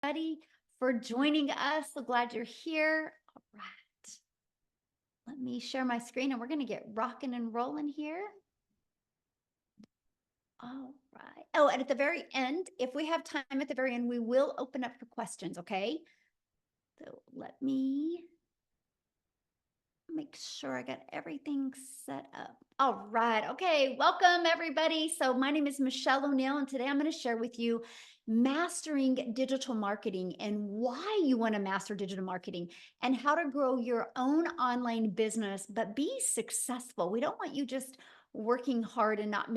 Everybody for joining us. So glad you're here. All right. Let me share my screen and we're going to get rocking and rolling here. All right. Oh, and at the very end, if we have time at the very end, we will open up for questions. Okay. So let me make sure I got everything set up. All right. Okay. Welcome, everybody. So, my name is Michelle O'Neill, and today I'm going to share with you mastering digital marketing and why you want to master digital marketing and how to grow your own online business, but be successful. We don't want you just working hard and not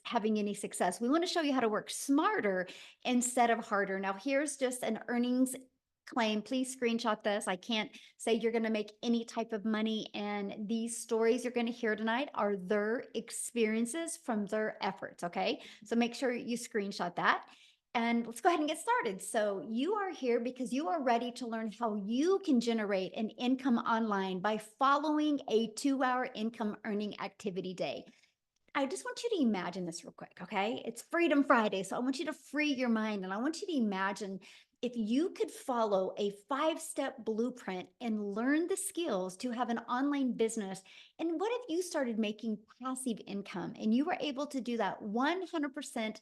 having any success. We want to show you how to work smarter instead of harder. Now, here's just an earnings claim. Please screenshot this. I can't say you're going to make any type of money. And these stories you're going to hear tonight are their experiences from their efforts. Okay. So make sure you screenshot that. And let's go ahead and get started. So, you are here because you are ready to learn how you can generate an income online by following a 2-hour income earning activity day. I just want you to imagine this real quick, okay? It's Freedom Friday, so I want you to free your mind and I want you to imagine if you could follow a 5-step blueprint and learn the skills to have an online business. And what if you started making passive income and you were able to do that 100%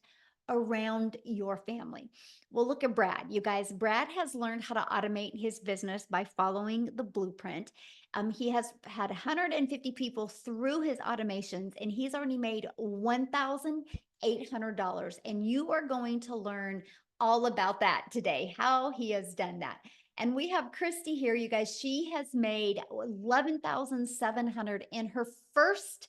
around your family? Well, look at Brad. You guys, Brad has learned how to automate his business by following the blueprint. He has had 150 people through his automations, and he's already made $1,800. And you are going to learn all about that today, how he has done that. And we have Christy here, you guys. She has made 11,700 in her first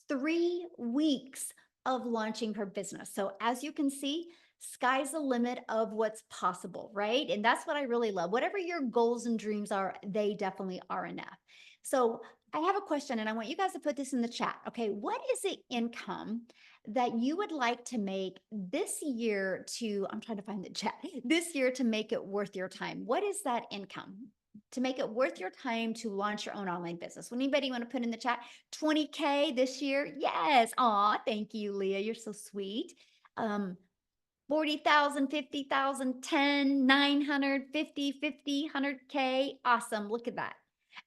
3 weeks of launching her business. So as you can see, sky's the limit of what's possible, right? And that's what I really love. Whatever your goals and dreams are, they definitely are enough. So I have a question and I want you guys to put this in the chat. Okay. What is the income that you would like to make this year I'm trying to find the chat, this year to make it worth your time? What is that income? To make it worth your time to launch your own online business. Would anybody want to put in the chat 20K this year? Yes. Aw, thank you, Leah. You're so sweet. 40,000, 50,000, 10, 900, 50, 50, 100K. Awesome. Look at that.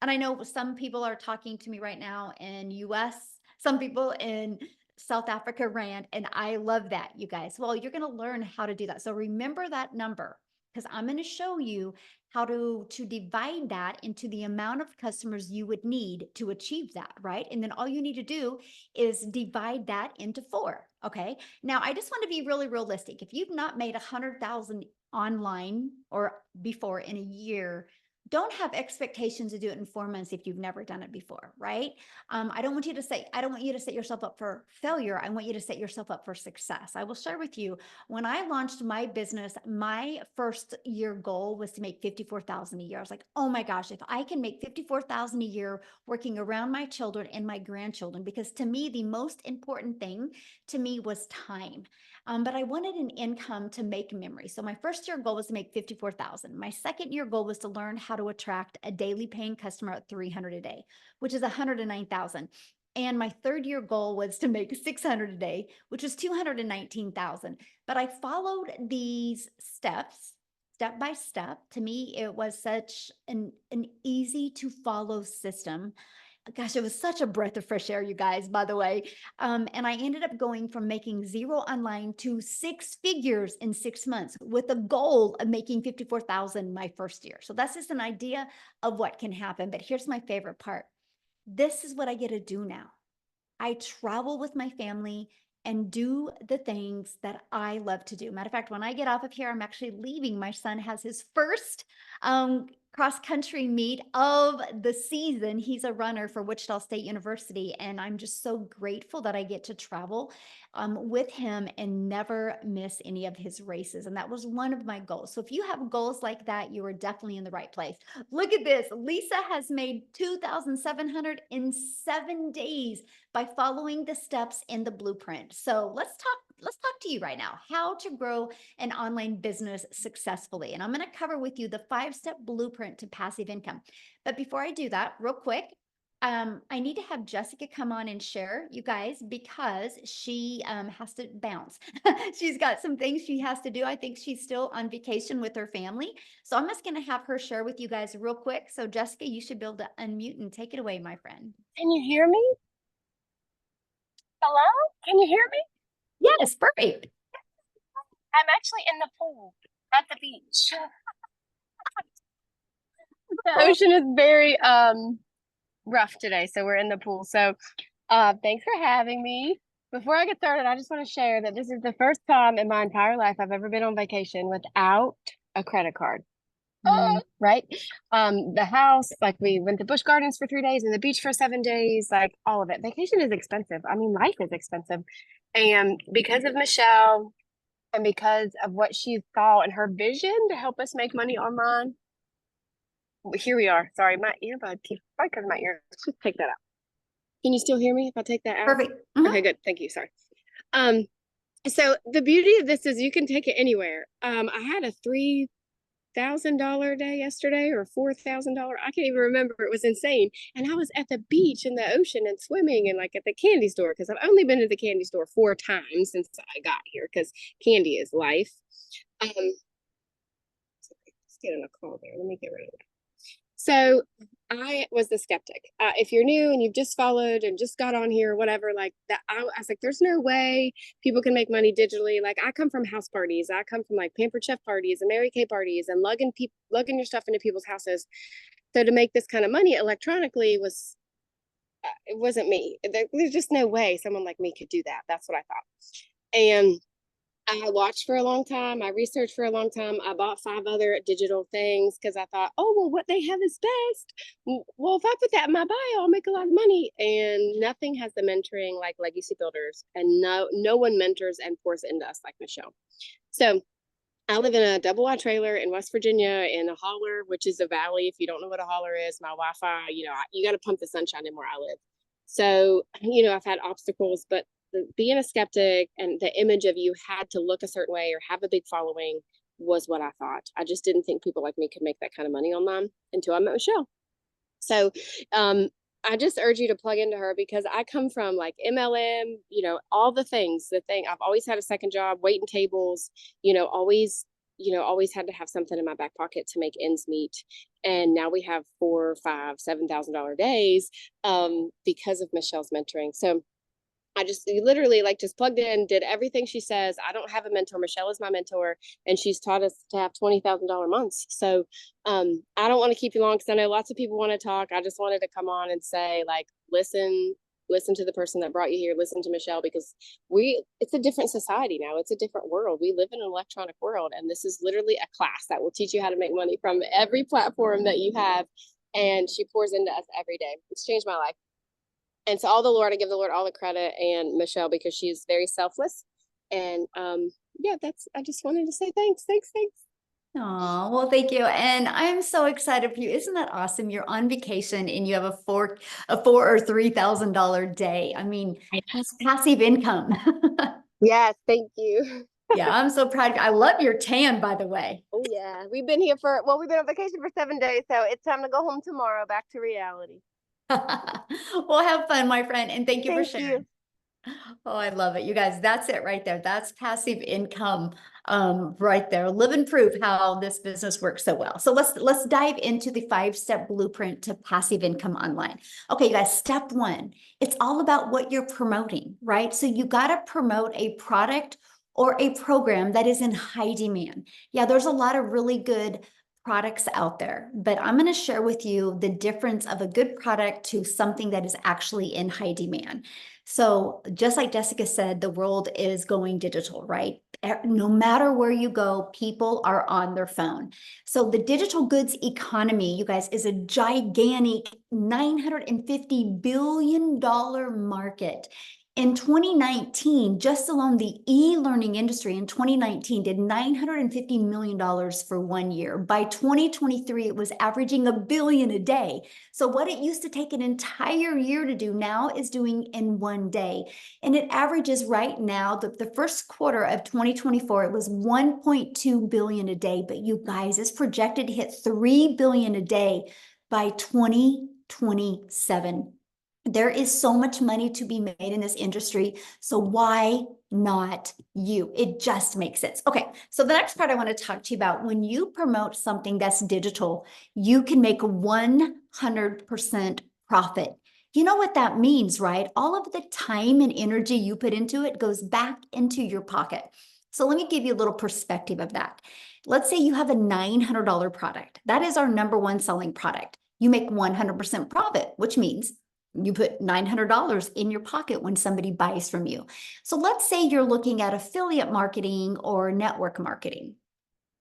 And I know some people are talking to me right now in US, some people in South Africa Rand, and I love that, you guys. Well, you're going to learn how to do that. So remember that number because I'm going to show you how to divide that into the amount of customers you would need to achieve that, right? And then all you need to do is divide that into 4, okay? Now, I just want to be really realistic. If you've not made 100,000 online or before in a year, don't have expectations to do it in 4 months if you've never done it before, right? I don't want you to set yourself up for failure. I want you to set yourself up for success. I will share with you, when I launched my business, my first year goal was to make 54,000 a year. I was like, oh my gosh, if I can make 54,000 a year working around my children and my grandchildren, because to me, the most important thing to me was time. But I wanted an income to make memories. So my first year goal was to make 54,000. My second year goal was to learn how to attract a daily paying customer at 300 a day, which is 109,000. And my third year goal was to make 600 a day, which was 219,000. But I followed these steps step by step. To me, it was such an easy to follow system. Gosh, it was such a breath of fresh air, you guys, by the way. And I ended up going from making 0 online to 6 figures in 6 months with a goal of making 54,000 my first year. So that's just an idea of what can happen. But here's my favorite part. This is what I get to do now. I travel with my family and do the things that I love to do. Matter of fact, when I get off of here, I'm actually leaving. My son has his first cross country meet of the season. He's a runner for Wichita State University, and I'm just so grateful that I get to travel with him and never miss any of his races. And that was one of my goals. So if you have goals like that, you are definitely in the right place. Look at this. Lisa has made 2,700 in 7 days by following the steps in the blueprint. So let's talk to you right now, how to grow an online business successfully. And I'm going to cover with you the 5-step blueprint to passive income. But before I do that, real quick, I need to have Jessica come on and share, you guys, because she has to bounce. She's got some things she has to do. I think she's still on vacation with her family. So I'm just going to have her share with you guys real quick. So Jessica, you should be able to unmute and take it away, my friend. Can you hear me? Hello? Can you hear me? Yes, perfect. I'm actually in the pool at the beach. The ocean is very rough today, so we're in the pool. So thanks for having me. Before I get started, I just want to share that this is the first time in my entire life I've ever been on vacation without a credit card. Right? The house, like we went to Busch Gardens for 3 days and the beach for 7 days, like all of it. Vacation is expensive. I mean, life is expensive. And because of Michelle and because of what she saw in her vision to help us make money online, here we are. Sorry, my earbud keeps probably because of my ear. Let's just take that out. Can you still hear me if I take that out? Perfect. Mhm. Okay, good. Thank you. Sorry. Um, so the beauty of this is you can take it anywhere. I had a $3,000 day yesterday or $4,000. I can't even remember. It was insane. And I was at the beach in the ocean and swimming and like at the candy store because I've only been to the candy store 4 times since I got here because candy is life. Let's get in a call there. Let me get rid of it. So I was the skeptic. If you're new and you've just followed and just got on here or whatever, like that, I was like, there's no way people can make money digitally. Like I come from house parties. I come from like Pampered Chef parties and Mary Kay parties and lugging your stuff into people's houses. So to make this kind of money electronically was, it wasn't me. There's just no way someone like me could do that. That's what I thought. And I watched for a long time. I researched for a long time. I bought 5 other digital things because I thought, oh, well, what they have is best. Well, if I put that in my bio, I'll make a lot of money. And nothing has the mentoring like Legacy Builders. And no one mentors and pours into us like Michelle. So I live in a double wide trailer in West Virginia in a holler, which is a valley. If you don't know what a holler is, my Wi-Fi, you got to pump the sunshine in where I live. So, I've had obstacles, but being a skeptic and the image of you had to look a certain way or have a big following was what I thought. I just didn't think people like me could make that kind of money online until I met Michelle. So, I just urge you to plug into her because I come from like MLM, all the things, I've always had a second job, waiting tables, always had to have something in my back pocket to make ends meet. And now we have 4, 5, $7,000 days because of Michelle's mentoring. So I just literally like just plugged in, did everything she says. I don't have a mentor. Michelle is my mentor, and she's taught us to have $20,000 months. So I don't want to keep you long because I know lots of people want to talk. I just wanted to come on and say, like, listen to the person that brought you here. Listen to Michelle because it's a different society now. It's a different world. We live in an electronic world, and this is literally a class that will teach you how to make money from every platform that you have. And she pours into us every day. It's changed my life. And to all the Lord, I give the Lord all the credit and Michelle because she's very selfless. And I just wanted to say thanks. Oh, well, thank you. And I'm so excited for you. Isn't that awesome? You're on vacation and you have a four or $3,000 day. I mean, that's passive income. Yes, thank you. Yeah, I'm so proud of you. I love your tan, by the way. Oh yeah, we've been on vacation for 7 days, so it's time to go home tomorrow, back to reality. Well, have fun, my friend, and thank you for Thank sharing. you. Oh, I love it. You guys, that's it right there. That's passive income right there. Live and prove how this business works so well. So let's dive into the 5-step blueprint to passive income online. Okay, you guys, step 1, it's all about what you're promoting, right? So you got to promote a product or a program that is in high demand. Yeah, there's a lot of really good products out there, but I'm going to share with you the difference of a good product to something that is actually in high demand. So just like Jessica said, the world is going digital, right? No matter where you go, people are on their phone. So the digital goods economy, you guys, is a gigantic $950 billion market. In 2019, just alone the e-learning industry in 2019 did $950 million for 1 year. By 2023, it was averaging $1 billion a day. So what it used to take an entire year to do now is doing in 1 day. And it averages right now, the first quarter of 2024, it was 1.2 billion a day. But you guys, it's projected to hit 3 billion a day by 2025. 27. There is so much money to be made in this industry. So why not you? It just makes sense. Okay, so the next part I want to talk to you about, when you promote something that's digital, you can make 100% profit. You know what that means, right? All of the time and energy you put into it goes back into your pocket. So let me give you a little perspective of that. Let's say you have a $900 product. That is our number one selling product. You make 100% profit, which means you put $900 in your pocket when somebody buys from you. So let's say you're looking at affiliate marketing or network marketing.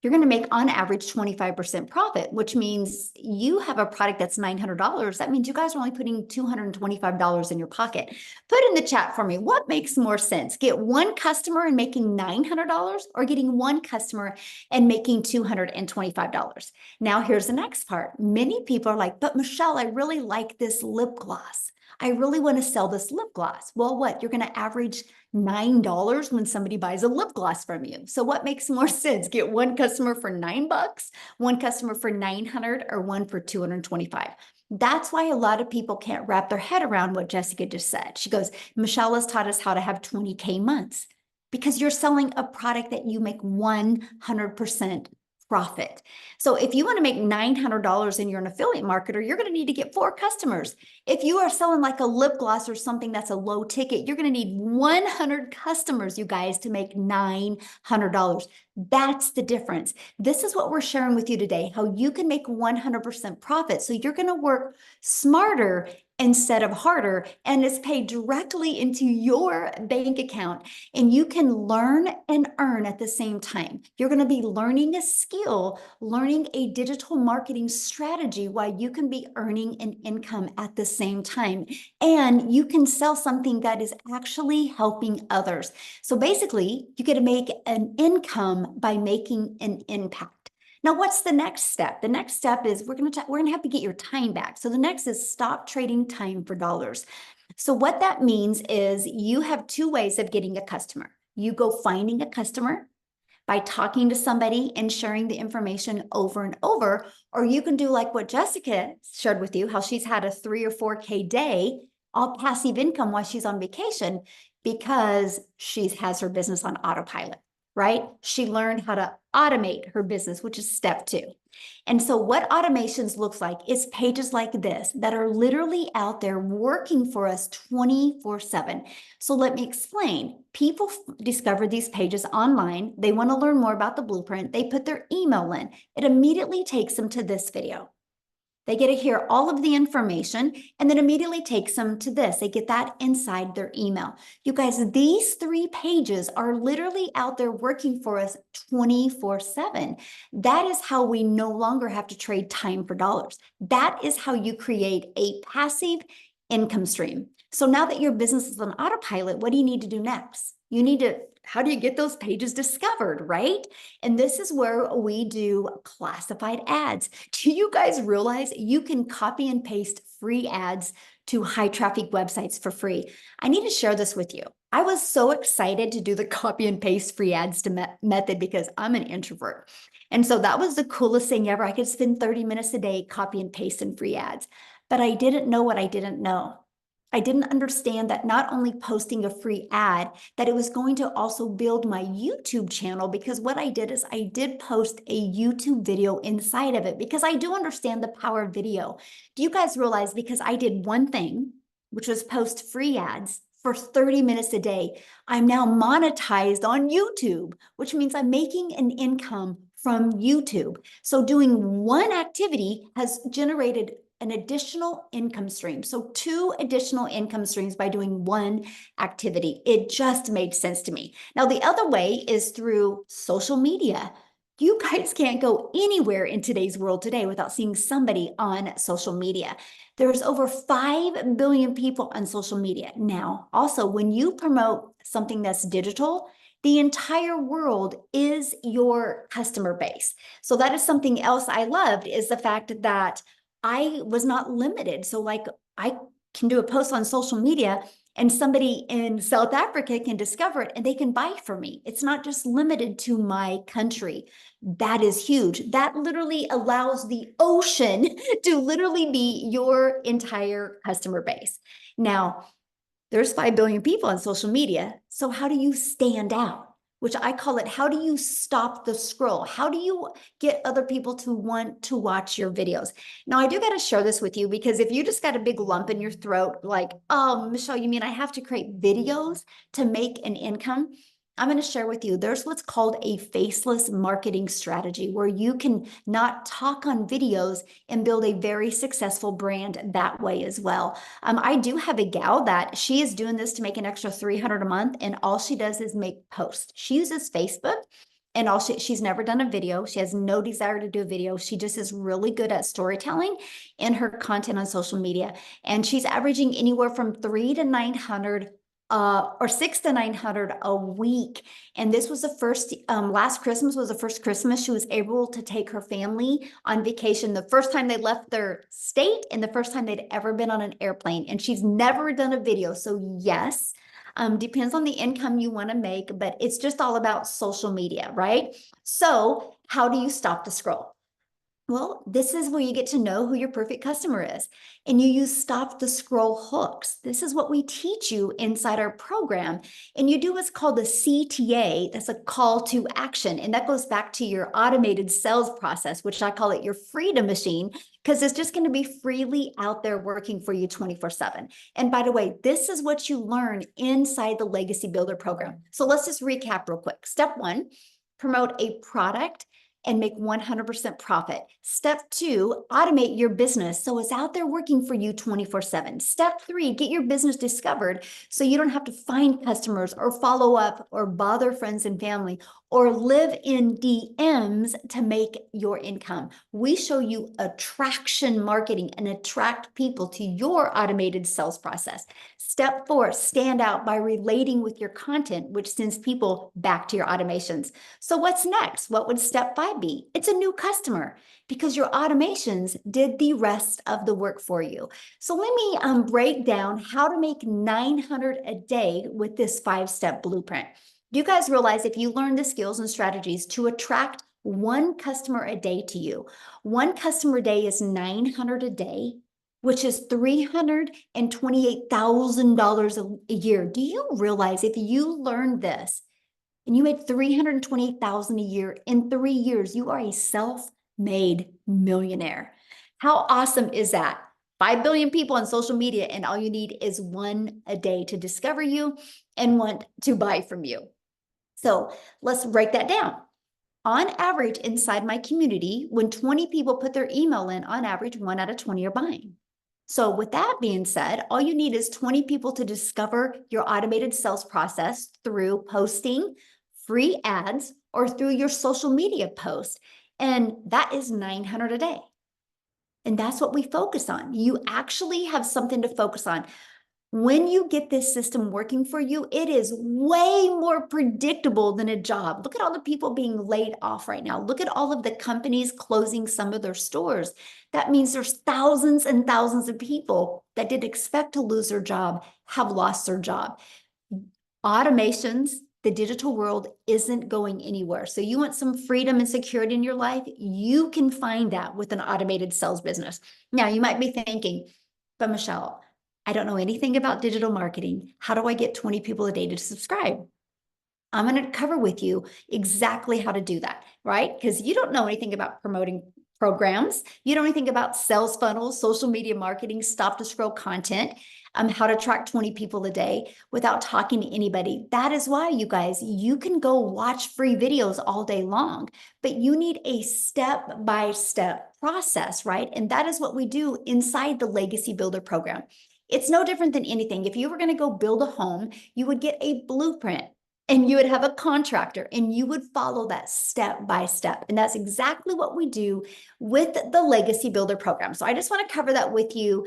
You're going to make on average 25% profit, which means you have a product that's $900. That means you guys are only putting $225 in your pocket. Put in the chat for me, what makes more sense? Get one customer and making $900, or getting one customer and making $225? Now, here's the next part. Many people are like, but Michelle, I really like this lip gloss. I really want to sell this lip gloss. Well, what? You're going to average $9 when somebody buys a lip gloss from you. So what makes more sense? Get one customer for $9, one customer for 900, or one for 225. That's why a lot of people can't wrap their head around what Jessica just said. She goes, Michelle has taught us how to have 20K months, because you're selling a product that you make 100% profit. So if you want to make $900 and you're an affiliate marketer, you're going to need to get 4 customers. If you are selling like a lip gloss or something that's a low ticket, you're going to need 100 customers, you guys, to make $900. That's the difference. This is what we're sharing with you today, how you can make 100% profit. So you're going to work smarter instead of harder, and it's paid directly into your bank account, and you can learn and earn at the same time. You're going to be learning a skill, learning a digital marketing strategy, while you can be earning an income at the same time, and you can sell something that is actually helping others. So basically, you get to make an income by making an impact. Now, what's the next step? The next step is we're going to have to get your time back. So the next is stop trading time for dollars. So what that means is you have 2 ways of getting a customer. You go finding a customer by talking to somebody and sharing the information over and over, or you can do like what Jessica shared with you, how she's had a 3 or 4K day, all passive income while she's on vacation, because she has her business on autopilot, right? She learned how to automate her business, which is step 2. And so what automations looks like is pages like this that are literally out there working for us 24/7. So let me explain. People discover these pages online. They want to learn more about the blueprint. They put their email in. It immediately takes them to this video. They get to hear all of the information, and then immediately takes them to this. They get that inside their email. You guys, these 3 pages are literally out there working for us 24/7. That is how we no longer have to trade time for dollars. That is how you create a passive income stream. So now that your business is on autopilot, what do you need to do next? How do you get those pages discovered, right? And this is where we do classified ads. Do you guys realize you can copy and paste free ads to high traffic websites for free? I need to share this with you. I was so excited to do the copy and paste free ads method because I'm an introvert. And so that was the coolest thing ever. I could spend 30 minutes a day copy and pasting free ads, but I didn't know what I didn't know. I didn't understand that not only posting a free ad, that it was going to also build my YouTube channel, because what I did is I did post a YouTube video inside of it, because I do understand the power of video. Do you guys realize, because I did one thing, which was post free ads for 30 minutes a day, I'm now monetized on YouTube, which means I'm making an income from YouTube. So doing one activity has generated an additional income stream. So 2 additional income streams by doing one activity. It just made sense to me. Now, the other way is through social media. You guys can't go anywhere in today's world today without seeing somebody on social media. There's over 5 billion people on social media now. Also, when you promote something that's digital, the entire world is your customer base. So that is something else I loved, is the fact that I was not limited. So like, I can do a post on social media and somebody in South Africa can discover it and they can buy from me. It's not just limited to my country. That is huge. That literally allows the ocean to literally be your entire customer base. Now, there's 5 billion people on social media. So how do you stand out? Which I call it, how do you stop the scroll? How do you get other people to want to watch your videos? Now, I do got to share this with you, because if you just got a big lump in your throat, like, oh, Michelle, you mean I have to create videos to make an income? I'm going to share with you, there's what's called a faceless marketing strategy, where you can not talk on videos and build a very successful brand that way as well. I do have a gal that she is doing this to make an extra 300 a month, and all she does is make posts. She uses Facebook, and she's never done a video. She has no desire to do a video. She just is really good at storytelling in her content on social media. And she's averaging anywhere from 3 to 900 or 6 to 900 a week. And this was the first, last Christmas was the first Christmas she was able to take her family on vacation, the first time they left their state and the first time they'd ever been on an airplane. And she's never done a video. So yes, depends on the income you want to make, but it's just all about social media, right? So how do you stop the scroll? Well, this is where you get to know who your perfect customer is. And you use stop the scroll hooks. This is what we teach you inside our program. And you do what's called the CTA. That's a call to action. And that goes back to your automated sales process, which I call it your freedom machine, because it's just going to be freely out there working for you 24/7. And by the way, this is what you learn inside the Legacy Builder program. So let's just recap real quick. Step 1, promote a product and make 100% profit. Step 2, automate your business so it's out there working for you 24/7. Step 3, get your business discovered so you don't have to find customers or follow up or bother friends and family or live in DMs to make your income. We show you attraction marketing and attract people to your automated sales process. Step 4, stand out by relating with your content, which sends people back to your automations. So what's next? What would step 5 be? It's a new customer, because your automations did the rest of the work for you. So let me break down how to make 900 a day with this 5-step blueprint. You guys realize if you learn the skills and strategies to attract one customer a day to you, one customer a day is 900 a day, which is $328,000 a year. Do you realize if you learned this and you made $328,000 a year in 3 years, you are a self-made millionaire? How awesome is that? 5 billion people on social media, and all you need is one a day to discover you and want to buy from you. So let's break that down. On average, inside my community, when 20 people put their email in, on average, 1 out of 20 are buying. So with that being said, all you need is 20 people to discover your automated sales process through posting free ads or through your social media post. And that is 900 a day. And that's what we focus on. You actually have something to focus on. When you get this system working for you, it is way more predictable than a job. Look at all the people being laid off right now. Look at all of the companies closing some of their stores. That means there's thousands and thousands of people that didn't expect to lose their job, have lost their job. Automations, the digital world isn't going anywhere. So you want some freedom and security in your life, you can find that with an automated sales business. Now, you might be thinking, but Michelle, I don't know anything about digital marketing. How do I get 20 people a day to subscribe? I'm going to cover with you exactly how to do that, right? Because you don't know anything about promoting programs. You don't know anything about sales funnels, social media marketing, stop to scroll content, how to track 20 people a day without talking to anybody. That is why, you guys, you can go watch free videos all day long, but you need a step-by-step process, right? And that is what we do inside the Legacy Builder program. It's no different than anything. If you were going to go build a home, you would get a blueprint and you would have a contractor and you would follow that step by step. And that's exactly what we do with the Legacy Builder program. So I just want to cover that with you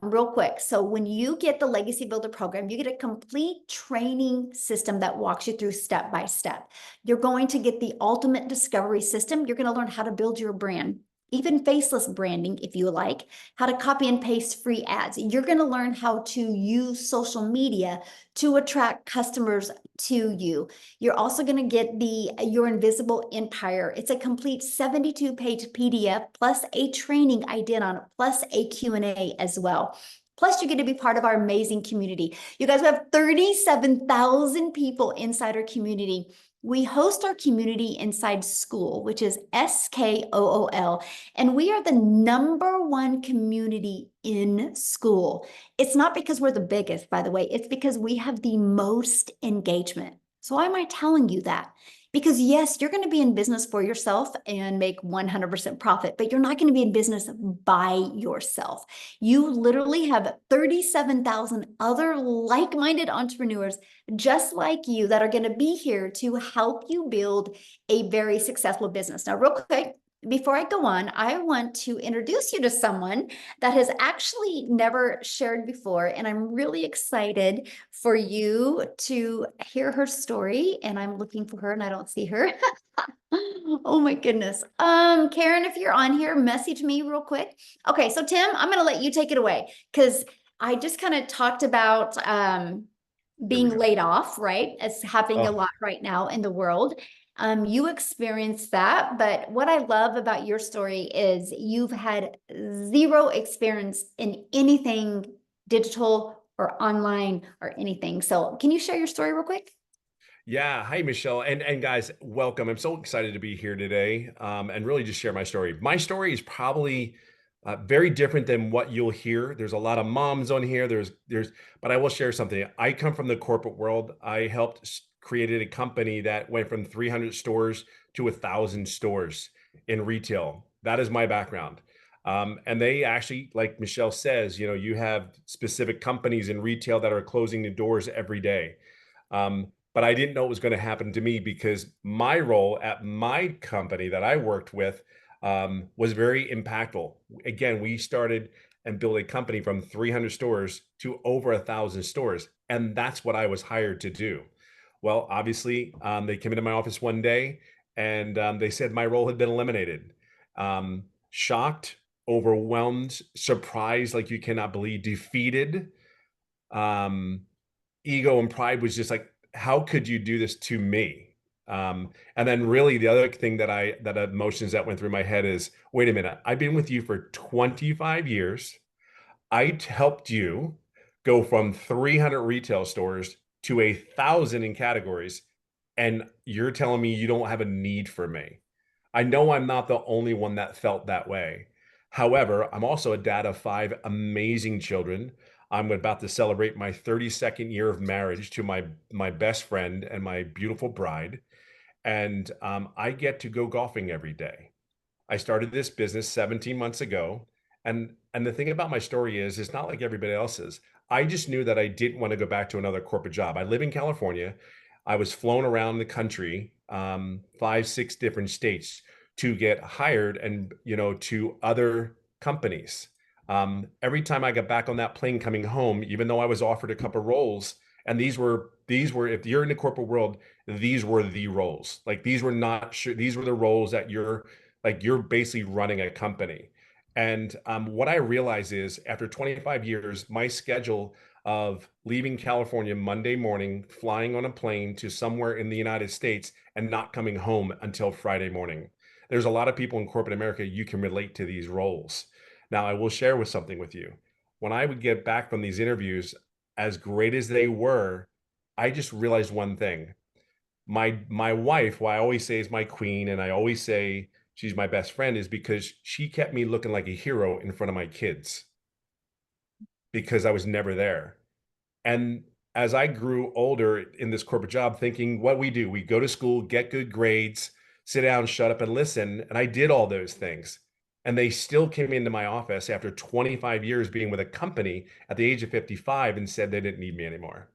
real quick. So when you get the Legacy Builder program, you get a complete training system that walks you through step by step. You're going to get the ultimate discovery system. You're going to learn how to build your brand even faceless branding, if you like, how to copy and paste free ads. You're going to learn how to use social media to attract customers to you. You're also going to get the Your Invisible Empire. It's a complete 72-page PDF plus a training I did on it, plus a Q&A as well. Plus, you get to be part of our amazing community. You guys, we have 37,000 people inside our community. We host our community inside School, which is SKOOL, and we are the #1 community in School. It's not because we're the biggest, by the way, it's because we have the most engagement. So why am I telling you that? Because yes, you're going to be in business for yourself and make 100% profit, but you're not going to be in business by yourself. You literally have 37,000 other like-minded entrepreneurs just like you that are going to be here to help you build a very successful business. Now, real quick, before I go on, I want to introduce you to someone that has actually never shared before, and I'm really excited for you to hear her story, and I'm looking for her and I don't see her. Oh my goodness. Karen, if you're on here, message me real quick. Okay, so Tim, I'm going to let you take it away because I just kind of talked about There we being go. laid off, right? It's happening a Oh, lot right now in the world. You experienced that, but what I love about your story is you've had zero experience in anything digital or online or anything. So can you share your story real quick? yeah. Hi, Michelle. And guys, welcome. I'm so excited to be here today, and really just share my story. My story is probably very different than what you'll hear. There's a lot of moms on here. But I will share something. I come from the corporate world. I helped created a company that went from 300 stores to 1,000 stores in retail. That is my background. And they actually, like Michelle says, you have specific companies in retail that are closing the doors every day. But I didn't know it was going to happen to me because my role at my company that I worked with was very impactful. Again, we started and built a company from 300 stores to over 1,000 stores. And that's what I was hired to do. Well, obviously, they came into my office one day and they said my role had been eliminated. Shocked, overwhelmed, surprised, like you cannot believe, defeated. Um, Ego and pride was just like, how could you do this to me? And then really the other thing that emotions that went through my head is, wait a minute, I've been with you for 25 years. Helped you go from 300 retail stores to 1,000 in categories, and you're telling me you don't have a need for me. I know I'm not the only one that felt that way. However, I'm also a dad of 5 amazing children. I'm about to celebrate my 32nd year of marriage to my best friend and my beautiful bride, and I get to go golfing every day. I started this business 17 months ago. And the thing about my story is it's not like everybody else's. I just knew that I didn't want to go back to another corporate job. I live in California. I was flown around the country, 5, 6 different states to get hired and, to other companies. Every time I got back on that plane coming home, even though I was offered a couple roles, and these were, if you're in the corporate world, these were the roles. Like these were not sure, these were the roles that you're basically running a company. And what I realize is after 25 years, my schedule of leaving California Monday morning, flying on a plane to somewhere in the United States and not coming home until Friday morning. There's a lot of people in corporate America, you can relate to these roles. Now, I will share with something with you. When I would get back from these interviews, as great as they were, I just realized one thing. My wife, who I always say is my queen, and I always say she's my best friend, is because she kept me looking like a hero in front of my kids because I was never there. And as I grew older in this corporate job, thinking what we do, we go to school, get good grades, sit down, shut up and listen. And I did all those things. And they still came into my office after 25 years being with a company at the age of 55 and said they didn't need me anymore.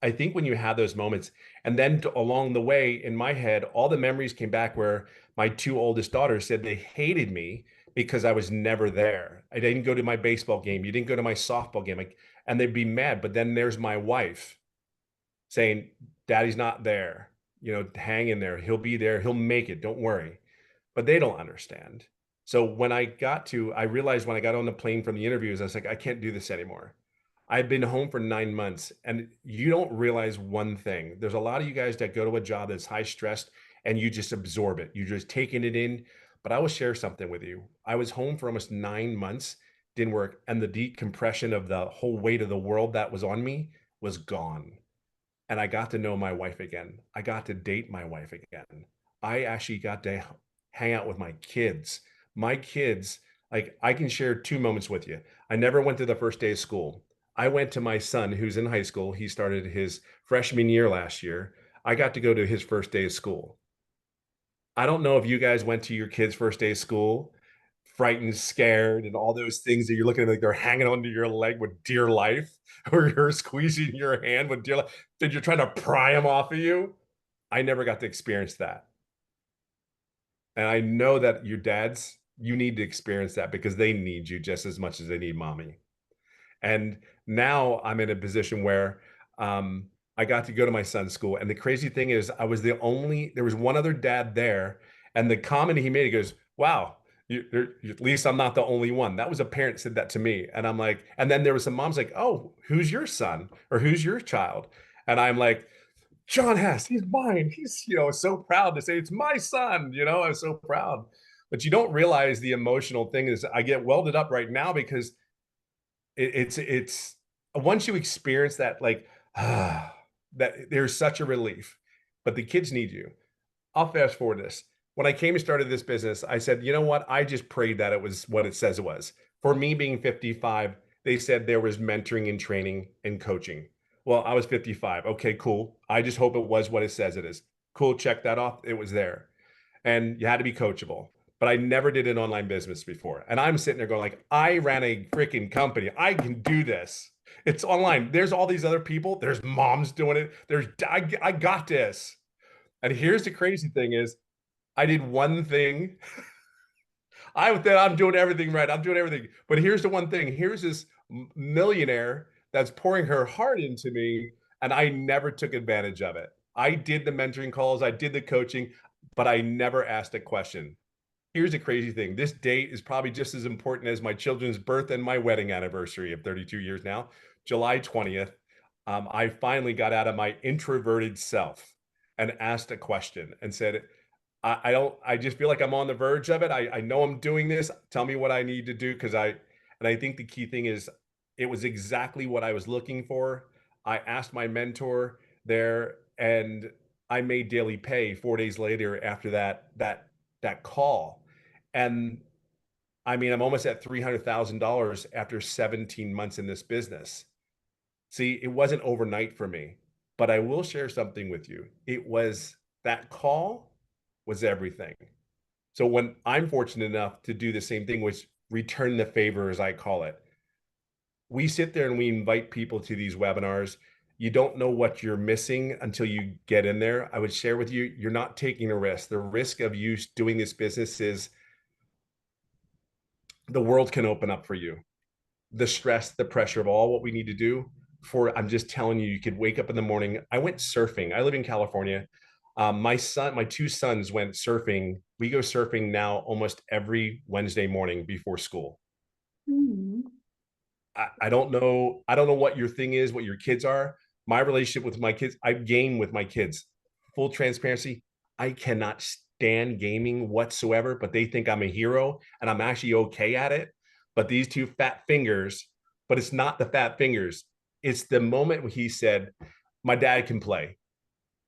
I think when you have those moments, and then along the way in my head, all the memories came back where my 2 oldest daughters said they hated me because I was never there. I didn't go to my baseball game. You didn't go to my softball game. Like, and they'd be mad. But then there's my wife saying, Daddy's not there. Hang in there. He'll be there. He'll make it. Don't worry. But they don't understand. So when I realized when I got on the plane from the interviews, I was like, I can't do this anymore. I've been home for 9 months and you don't realize one thing. There's a lot of you guys that go to a job that's high stressed and you just absorb it. You're just taking it in. But I will share something with you. I was home for almost 9 months, didn't work. And the decompression of the whole weight of the world that was on me was gone. And I got to know my wife again. I got to date my wife again. I actually got to hang out with my kids. My kids, like I can share 2 moments with you. I never went to the first day of school. I went to my son who's in high school. He started his freshman year last year. I got to go to his first day of school. I don't know if you guys went to your kids' first day of school, frightened, scared, and all those things that you're looking at like they're hanging onto your leg with dear life, or you're squeezing your hand with dear life, that you're trying to pry them off of you. I never got to experience that. And I know that your dads, you need to experience that because they need you just as much as they need mommy. And now I'm in a position where I got to go to my son's school. And the crazy thing is, there was one other dad there. And the comment he made, he goes, wow, at least I'm not the only one. That was a parent said that to me. And I'm like, and then there was some moms like, oh, who's your son or who's your child? And I'm like, John Hess, he's mine. He's, so proud to say it's my son, I'm so proud. But you don't realize the emotional thing is I get welded up right now because it's once you experience that, like, that there's such a relief, but the kids need you. I'll fast forward this. When I came and started this business, I said, you know what? I just prayed that it was what it says it was. For me being 55, they said there was mentoring and training and coaching. Well, I was 55. Okay, cool. I just hope it was what it says it is. Cool. Check that off. It was there. And you had to be coachable. But I never did an online business before. And I'm sitting there going like, I ran a freaking company. I can do this. It's online. There's all these other people. There's moms doing it. I got this. And here's the crazy thing is I did one thing. I'm doing everything right. I'm doing everything. But here's the one thing. Here's this millionaire that's pouring her heart into me, and I never took advantage of it. I did the mentoring calls, I did the coaching, but I never asked a question. Here's the crazy thing. This date is probably just as important as my children's birth and my wedding anniversary of 32 years now, July 20th. I finally got out of my introverted self and asked a question and said, I just feel like I'm on the verge of it. I know I'm doing this. Tell me what I need to do. And I think the key thing is it was exactly what I was looking for. I asked my mentor there and I made daily pay 4 days later after that call. And I mean, I'm almost at $300,000 after 17 months in this business. See, it wasn't overnight for me, but I will share something with you. That call was everything. So when I'm fortunate enough to do the same thing, which return the favor, as I call it, we sit there and we invite people to these webinars. You don't know what you're missing until you get in there. I would share with you, you're not taking a risk. The risk of you doing this business is the world can open up for you. The stress, the pressure of all what we need to do I'm just telling you, you could wake up in the morning. I went surfing. I live in California. My 2 sons went surfing. We go surfing now almost every Wednesday morning before school. Mhm. I don't know. I don't know what your thing is, what your kids are. My relationship with my kids, I've gamed with my kids. Full transparency, I cannot stand gaming whatsoever, but they think I'm a hero and I'm actually okay at it. But these two fat fingers, but it's not the fat fingers. It's the moment when he said, my dad can play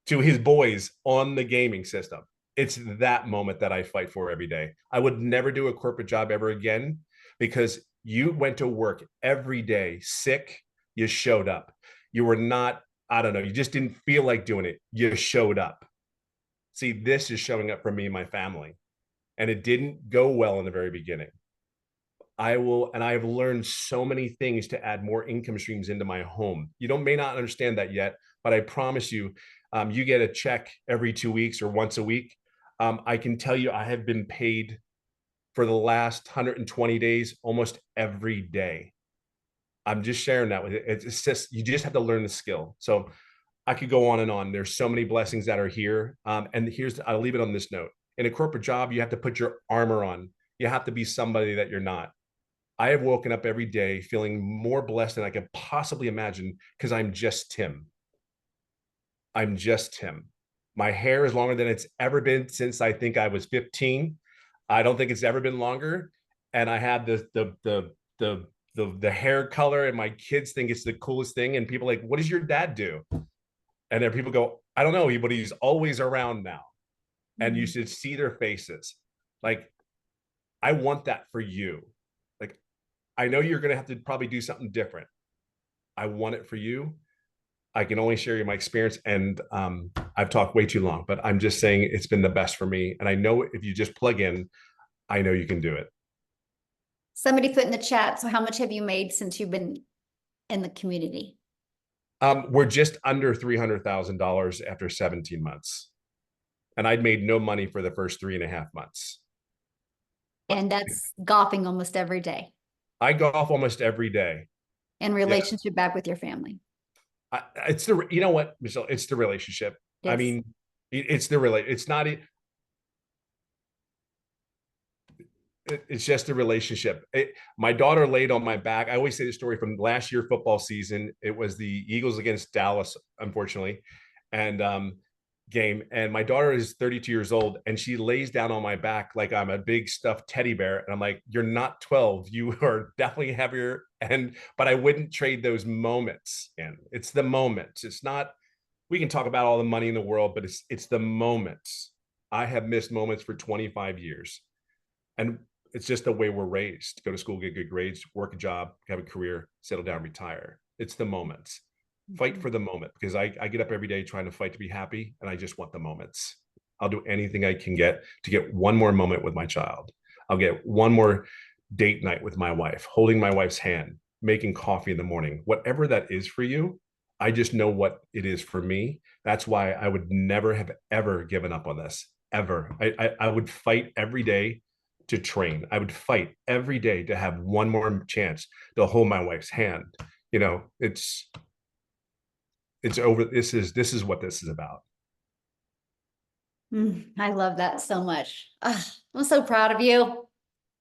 to his boys on the gaming system. It's that moment that I fight for every day. I would never do a corporate job ever again because you went to work every day sick, you showed up. You were not, I don't know, you just didn't feel like doing it. You showed up. See, this is showing up for me and my family. And it didn't go well in the very beginning. I have learned so many things to add more income streams into my home. May not understand that yet, but I promise you, you get a check every 2 weeks or once a week. I can tell you, I have been paid for the last 120 days, almost every day. I'm just sharing that with you. It's just, you just have to learn the skill. So I could go on and on. There's so many blessings that are here. And I'll leave it on this note. In a corporate job, you have to put your armor on. you have to be somebody that you're not. I have woken up every day feeling more blessed than I could possibly imagine because I'm just Tim. I'm just Tim. My hair is longer than it's ever been since I think I was 15. I don't think it's ever been longer. And I have the hair color, and my kids think it's the coolest thing. And people are like, what does your dad do? And then people go, I don't know, but he's always around now. And you should see their faces. Like, I want that for you. Like, I know you're going to have to probably do something different. I want it for you. I can only share you my experience, and I've talked way too long, but I'm just saying it's been the best for me. And I know if you just plug in, I know you can do it. Somebody put in the chat, so how much have you made since you've been in the community? We're just under $300,000 after 17 months. And I'd made no money for the first 3.5 months. And that's golfing almost every day. I golf almost every day. And relationship back with your family. It's the, you know what, Michelle, it's the relationship. Yes. I mean, it's the it's not, it's just a relationship. My daughter laid on my back. I always say the story from last year football season. It was the Eagles against Dallas, unfortunately, and game. And my daughter is 32 years old, and she lays down on my back like I'm a big stuffed teddy bear. And I'm like, you're not 12. You are definitely heavier. But I wouldn't trade those moments. And it's the moments. It's not, we can talk about all the money in the world, but it's the moments. I have missed moments for 25 years. And it's just the way we're raised. Go to school, get good grades, work a job, have a career, settle down, retire. It's the moments. Fight for the moment, because I get up every day trying to fight to be happy, and I just want the moments. I'll do anything I can get to get one more moment with my child. I'll get one more date night with my wife, holding my wife's hand, making coffee in the morning, whatever that is for you. I just know what it is for me. That's why I would never have ever given up on this, ever. I would fight every day to train. I would fight every day to have one more chance to hold my wife's hand. You know, it's over. This is what this is about. I love that so much. I'm so proud of you.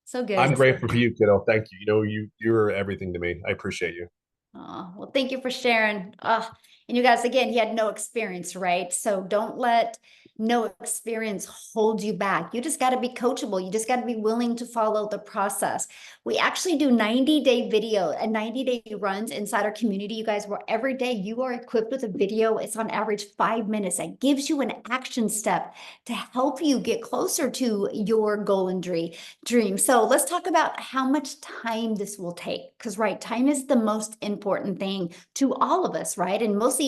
So good. I'm grateful for you, kiddo. Thank you. You know, you're everything to me. I appreciate you. Oh, well, thank you for sharing. And you guys, again, he had no experience, right? So don't let no experience hold you back. You just got to be coachable. You just got to be willing to follow the process. We actually do 90-day video and 90-day runs inside our community, you guys, where every day you are equipped with a video. It's on average 5 minutes. That gives you an action step to help you get closer to your goal and dream. So let's talk about how much time this will take, because right, time is the most important thing to all of us, right? And mostly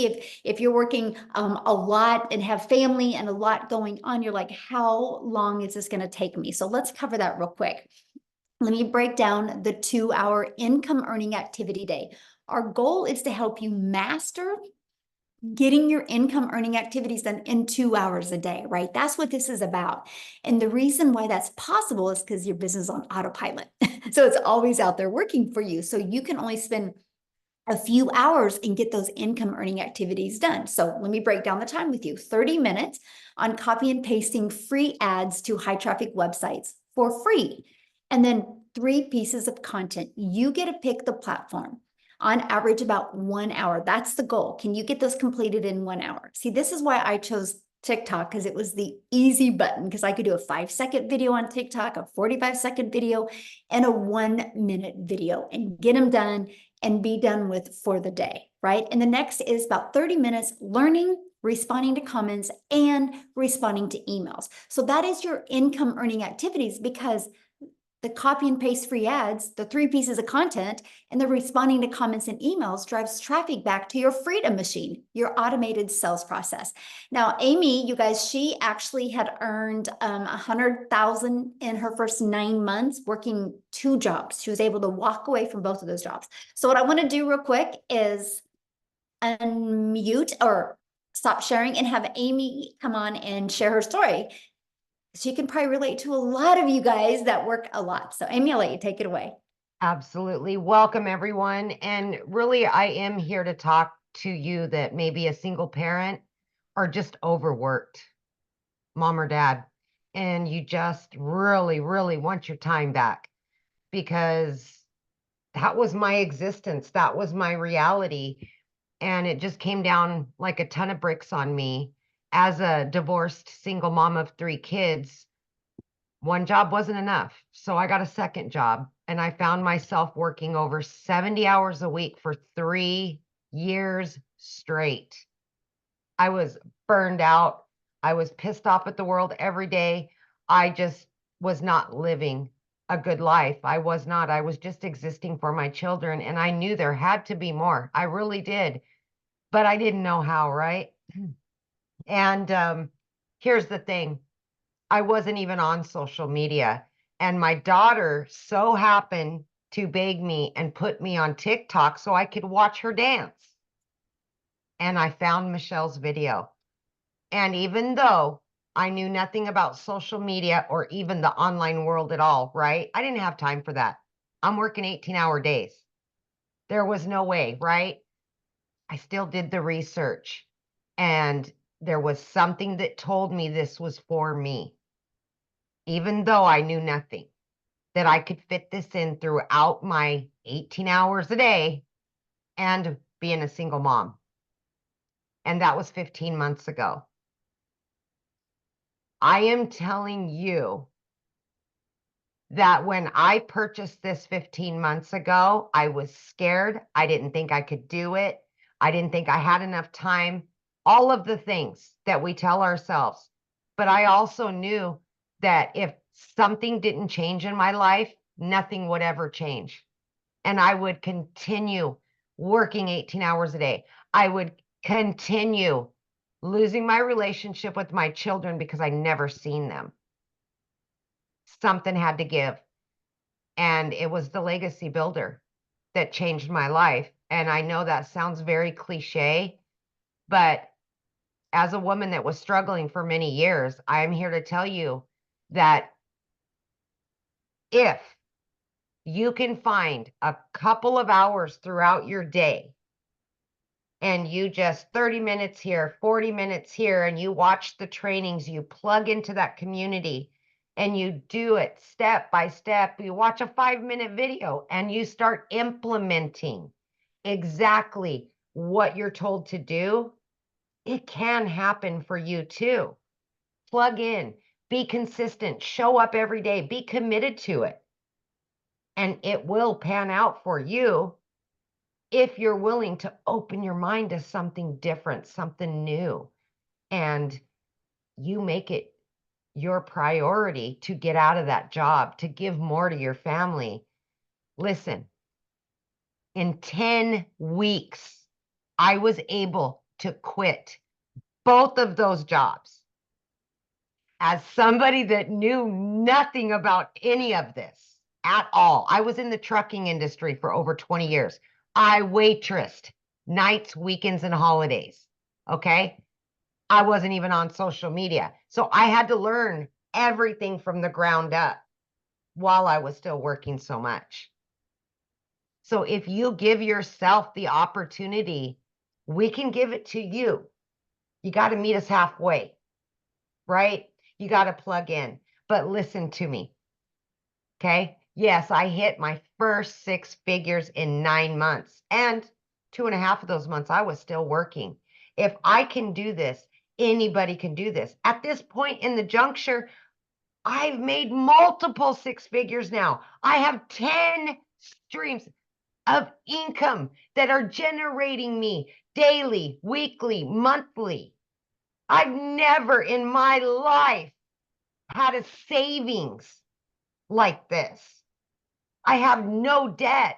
if you're working a lot and have family and a lot going on, you're like, how long is this going to take me? So let's cover that real quick. Let me break down the 2-hour income earning activity day. Our goal is to help you master getting your income earning activities done in 2 hours a day, right? That's what this is about. And the reason why that's possible is because your business is on autopilot. So it's always out there working for you. So you can only spend a few hours and get those income earning activities done. So let me break down the time with you. 30 minutes on copy and pasting free ads to high traffic websites for free. And then 3 pieces of content. You get to pick the platform. On average, about 1 hour. That's the goal. Can you get those completed in 1 hour? See, this is why I chose TikTok, because it was the easy button, because I could do a 5-second video on TikTok, a 45-second video, and a 1-minute video, and get them done and be done with for the day, right? And the next is about 30 minutes learning, responding to comments, and responding to emails. So that is your income earning activities, because the copy and paste free ads, the 3 pieces of content, and the responding to comments and emails drives traffic back to your freedom machine, your automated sales process. Now, Amy, you guys, she actually had earned $100,000 in her first 9 months working 2 jobs. She was able to walk away from both of those jobs. So what I want to do real quick is unmute or stop sharing and have Amy come on and share her story. She can probably relate to a lot of you guys that work a lot. So Amy, I'll let you take it away. Absolutely. Welcome, everyone. And really, I am here to talk to you that may be a single parent or just overworked, mom or dad. and you just really, really want your time back, because that was my existence. That was my reality. And it just came down like a ton of bricks on me as a divorced single mom of 3 kids. One job wasn't enough. So I got a second job, and I found myself working over 70 hours a week for 3 years straight. I was burned out. I was pissed off at the world every day. I just was not living a good life. I was not. I was just existing for my children. And I knew there had to be more. I really did. But I didn't know how, right? And here's the thing. I wasn't even on social media. And my daughter so happened to beg me and put me on TikTok so I could watch her dance. And I found Michelle's video. And even though I knew nothing about social media or even the online world at all, right? I didn't have time for that. I'm working 18-hour days. There was no way, right? I still did the research, and there was something that told me this was for me, even though I knew nothing, that I could fit this in throughout my 18 hours a day and being a single mom. And that was 15 months ago. I am telling you that when I purchased this 15 months ago, I was scared. I didn't think I could do it. I didn't think I had enough time. All of the things that we tell ourselves. But I also knew that if something didn't change in my life, nothing would ever change. And I would continue working 18 hours a day. I would continue losing my relationship with my children because I never seen them. Something had to give. And it was the legacy builder that changed my life. And I know that sounds very cliche, but as a woman that was struggling for many years, I'm here to tell you that if you can find a couple of hours throughout your day, and you just 30 minutes here, 40 minutes here, and you watch the trainings, you plug into that community, and you do it step by step. You watch a 5-minute video and you start implementing exactly what you're told to do. It can happen for you too. Plug in, be consistent, show up every day, be committed to it. And it will pan out for you if you're willing to open your mind to something different, something new, and you make it your priority to get out of that job, to give more to your family. Listen, in 10 weeks, I was able to quit both of those jobs. As somebody that knew nothing about any of this at all, I was in the trucking industry for over 20 years. I waitressed nights, weekends, and holidays. Okay. I wasn't even on social media. So I had to learn everything from the ground up while I was still working so much. So if you give yourself the opportunity, we can give it to you. You got to meet us halfway, right? You got to plug in. But listen to me. Okay. Yes, I hit my first 6 figures in 9 months, and 2.5 of those months I was still working. If I can do this, anybody can do this. At this point in the juncture, I've made multiple 6 figures now. I have 10 streams of income that are generating me daily, weekly, monthly. I've never in my life had a savings like this. I have no debt.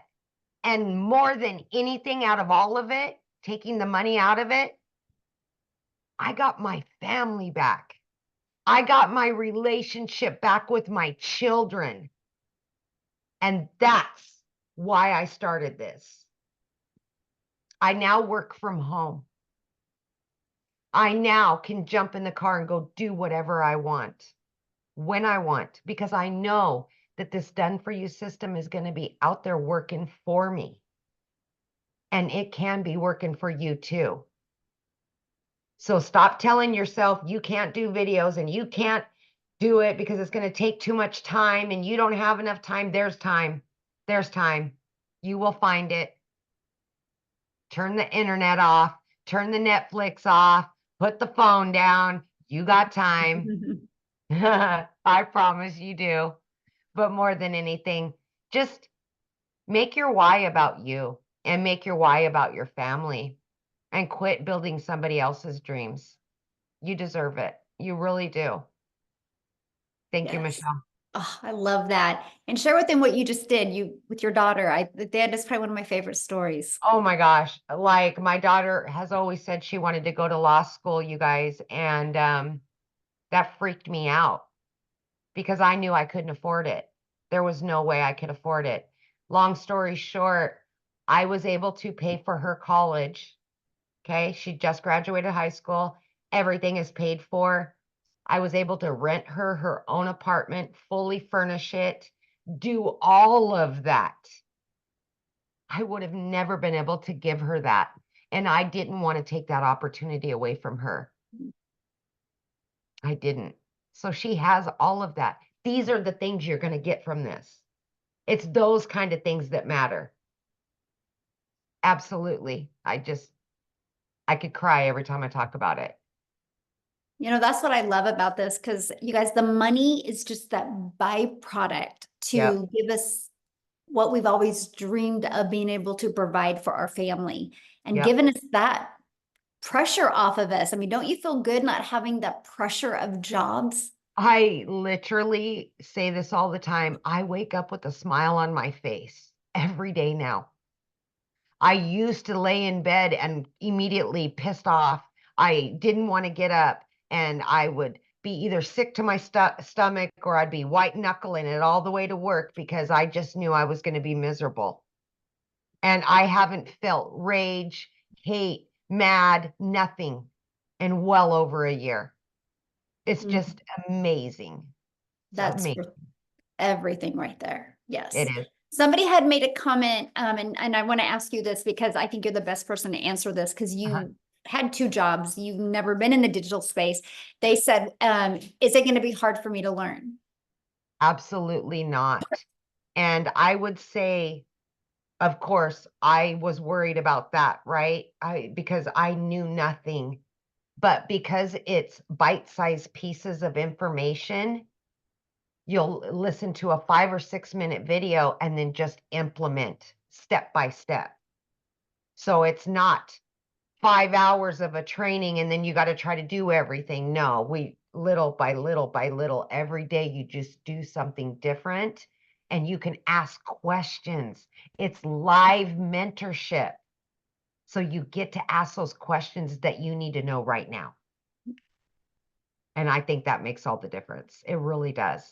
And more than anything out of all of it, taking the money out of it, I got my family back. I got my relationship back with my children. And that's why I started this. I now work from home. I now can jump in the car and go do whatever I want, when I want, because I know that this done for you system is going to be out there working for me. And it can be working for you too. So stop telling yourself you can't do videos and you can't do it because it's going to take too much time and you don't have enough time. There's time. There's time. You will find it. Turn the internet off, turn the Netflix off, put the phone down. You got time. I promise you do. But more than anything, just make your why about you and make your why about your family and quit building somebody else's dreams. You deserve it. You really do. Thank you, Yes. Michelle. Oh, I love that. And share with them what you just did with your daughter. That is probably one of my favorite stories. Oh my gosh. Like my daughter has always said she wanted to go to law school, you guys. And that freaked me out because I knew I couldn't afford it. There was no way I could afford it. Long story short, I was able to pay for her college. Okay. She just graduated high school. Everything is paid for. I was able to rent her her own apartment, fully furnish it, do all of that. I would have never been able to give her that. And I didn't want to take that opportunity away from her. I didn't. So she has all of that. These are the things you're going to get from this. It's those kind of things that matter. Absolutely. I could cry every time I talk about it. You know, that's what I love about this, because you guys, the money is just that byproduct to Yep. give us what we've always dreamed of being able to provide for our family, and Yep. giving us that pressure off of us. I mean, don't you feel good not having that pressure of jobs? I literally say this all the time. I wake up with a smile on my face every day now. I used to lay in bed and immediately pissed off. I didn't want to get up and I would be either sick to my stomach or I'd be white knuckling it all the way to work because I just knew I was going to be miserable. And I haven't felt rage, hate, mad, nothing in well over a year. It's just amazing. It's That's amazing. everything right there. Yes. It is. Somebody had made a comment, and I want to ask you this because I think you're the best person to answer this, because you had 2 jobs. You've never been in the digital space. They said, is it going to be hard for me to learn? Absolutely not. And I would say, of course, I was worried about that, right? Because I knew nothing. But because it's bite-sized pieces of information, you'll listen to a 5 or 6 minute video and then just implement step by step. So it's not 5 hours of a training and then you got to try to do everything. No, we little by little by little, every day you just do something different and you can ask questions. It's live mentorship. So you get to ask those questions that you need to know right now. And I think that makes all the difference. It really does.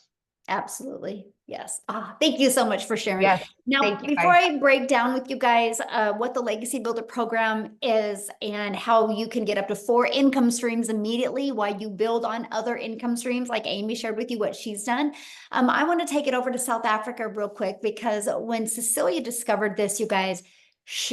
Absolutely. Yes. Thank you so much for sharing. Yes. Now, Thank you, before guys. I break down with you guys what the Legacy Builder program is and how you can get up to 4 income streams immediately while you build on other income streams, like Amy shared with you what she's done, I want to take it over to South Africa real quick, because when Cecilia discovered this, you guys, she